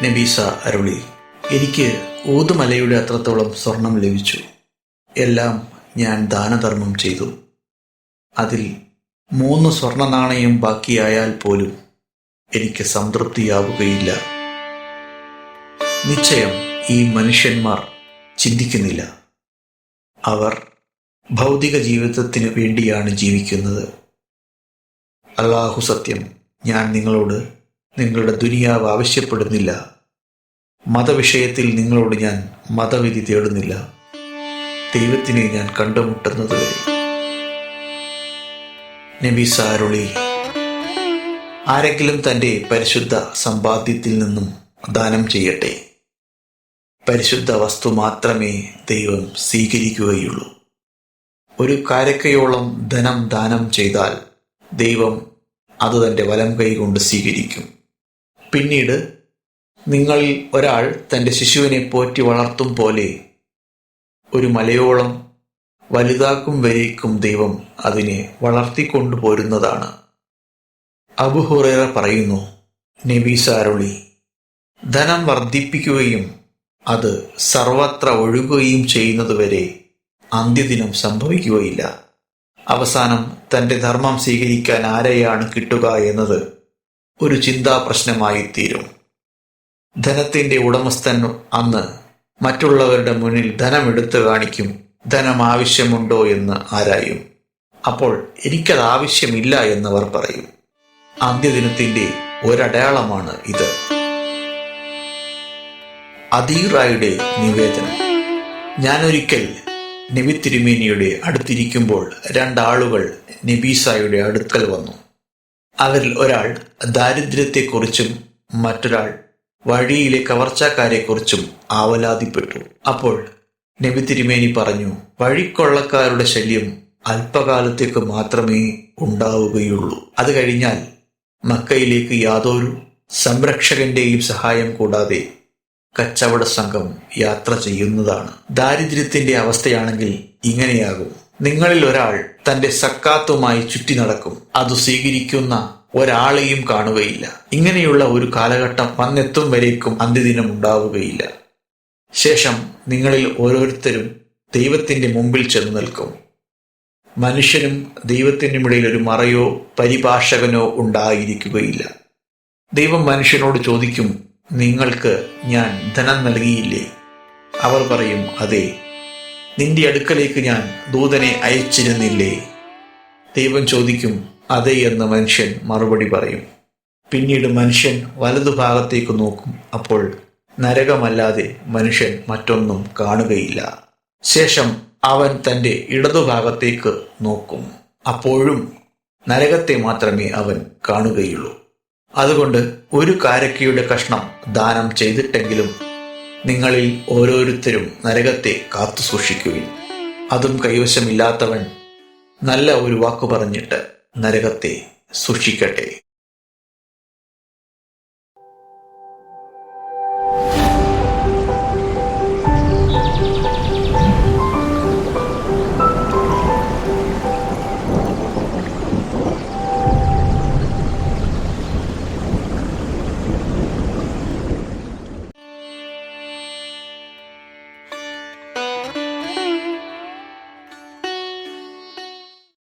നബീസ അരുളി, എനിക്ക് ഊതുമലയുടെ അത്രത്തോളം സ്വർണം ലഭിച്ചു. എല്ലാം ഞാൻ ദാനധർമ്മം ചെയ്തു. അതിൽ 3 സ്വർണ്ണ നാണയം ബാക്കിയായാൽ പോലും എനിക്ക് സംതൃപ്തിയാവുകയില്ല. നിശ്ചയം ഈ മനുഷ്യന്മാർ ചിന്തിക്കുന്നില്ല. അവർ ഭൗതിക ജീവിതത്തിന് വേണ്ടിയാണ് ജീവിക്കുന്നത്. അല്ലാഹു സത്യം, ഞാൻ നിങ്ങളോട് നിങ്ങളുടെ ദുനിയാവ് ആവശ്യപ്പെടുന്നില്ല. മതവിഷയത്തിൽ നിങ്ങളോട് ഞാൻ മതവിധി തേടുന്നില്ല. ദൈവത്തിനെ ഞാൻ കണ്ടുമുട്ടുന്നതുവരെ. നബീസ അരുളി, ആരെങ്കിലും തൻ്റെ പരിശുദ്ധ സമ്പാദ്യത്തിൽ നിന്നും ദാനം ചെയ്യട്ടെ. പരിശുദ്ധ വസ്തു മാത്രമേ ദൈവം സ്വീകരിക്കുകയുള്ളൂ. ഒരു കാരക്കയോളം ധനം ദാനം ചെയ്താൽ ദൈവം അത് തൻ്റെ വലം കൈ കൊണ്ട് സ്വീകരിക്കും. പിന്നീട് നിങ്ങളിൽ ഒരാൾ തൻ്റെ ശിശുവിനെ പോറ്റി വളർത്തും പോലെ ഒരു മലയോളം വലുതാക്കും വരേക്കും ദൈവം അതിനെ വളർത്തിക്കൊണ്ടുപോരുന്നതാണ്. അബൂ ഹുറൈറ പറയുന്നു, നബീസ അരുളി, ധനം വർദ്ധിപ്പിക്കുകയും അത് സർവത്ര ഒഴുകുകയും ചെയ്യുന്നതുവരെ അന്ത്യദിനം സംഭവിക്കുകയില്ല. അവസാനം തൻ്റെ ധർമ്മം സ്വീകരിക്കാൻ ആരെയാണ് കിട്ടുക എന്നത് ഒരു ചിന്താ പ്രശ്നമായി തീരും. ധനത്തിൻ്റെ ഉടമസ്ഥൻ അന്ന് മറ്റുള്ളവരുടെ മുന്നിൽ ധനമെടുത്തു കാണിക്കും. ധനം ആവശ്യമുണ്ടോ എന്ന് ആരായും. അപ്പോൾ എനിക്കത് ആവശ്യമില്ല എന്നവർ പറയും. അന്ത്യദിനത്തിൻ്റെ ഒരടയാളമാണ് ഇത്. അദീറായുടെ നിവേദനം. ഞാനൊരിക്കൽ നബി തിരുമേനിയുടെ അടുത്തിരിക്കുമ്പോൾ 2 ആളുകൾ നബീസായുടെ അടുക്കൽ വന്നു. അവരിൽ ഒരാൾ ദാരിദ്ര്യത്തെക്കുറിച്ചും മറ്റൊരാൾ വഴിയിലെ കവർച്ചക്കാരെക്കുറിച്ചും ആവലാതിപ്പെട്ടു. അപ്പോൾ നബി തിരുമേനി പറഞ്ഞു, വഴിക്കൊള്ളക്കാരുടെ ശല്യം അല്പകാലത്തേക്ക് മാത്രമേ ഉണ്ടാവുകയുള്ളൂ. അത് കഴിഞ്ഞാൽ മക്കയിലേക്ക് യാതൊരു സംരക്ഷകന്റെയും സഹായം കൂടാതെ കച്ചവട സംഘം യാത്ര ചെയ്യുന്നതാണ്. ദാരിദ്ര്യത്തിന്റെ അവസ്ഥയാണെങ്കിൽ ഇങ്ങനെയാകും. നിങ്ങളിൽ ഒരാൾ തന്റെ സക്കാത്തുമായി ചുറ്റി നടക്കും. അത് സ്വീകരിക്കുന്ന ഒരാളെയും കാണുകയില്ല. ഇങ്ങനെയുള്ള ഒരു കാലഘട്ടം വന്നെത്തും വരേക്കും അന്ത്യദിനം ഉണ്ടാവുകയില്ല. ശേഷം നിങ്ങളിൽ ഓരോരുത്തരും ദൈവത്തിന്റെ മുമ്പിൽ ചെന്ന് നിൽക്കും. മനുഷ്യനും ദൈവത്തിനും ഇടയിൽ ഒരു മറയോ പരിഭാഷകനോ ഉണ്ടായിരിക്കുകയില്ല. ദൈവം മനുഷ്യനോട് ചോദിക്കും, നിങ്ങൾക്ക് ഞാൻ ധനം നൽകിയില്ലേ? അവർ പറയും, അതെ. നിന്റെ അടുക്കലേക്ക് ഞാൻ ദൂതനെ അയച്ചിരുന്നില്ലേ? ദൈവം ചോദിക്കും, അതെ എന്ന് മനുഷ്യൻ മറുപടി പറയും. പിന്നീട് മനുഷ്യൻ വലതുഭാഗത്തേക്ക് നോക്കും. അപ്പോൾ നരകമല്ലാതെ മനുഷ്യൻ മറ്റൊന്നും കാണുകയില്ല. ശേഷം അവൻ തൻ്റെ ഇടതുഭാഗത്തേക്ക് നോക്കും. അപ്പോഴും നരകത്തെ മാത്രമേ അവൻ കാണുകയുള്ളൂ. അതുകൊണ്ട് ഒരു കാരക്കയുടെ കഷ്ണം ദാനം ചെയ്തിട്ടെങ്കിലും നിങ്ങളിൽ ഓരോരുത്തരും നരകത്തെ കാത്തു സൂക്ഷിക്കുവിൻ. അതും കൈവശമില്ലാത്തവൻ നല്ല ഒരു വാക്കു പറഞ്ഞിട്ട് നരകത്തെ സൂക്ഷിക്കട്ടെ.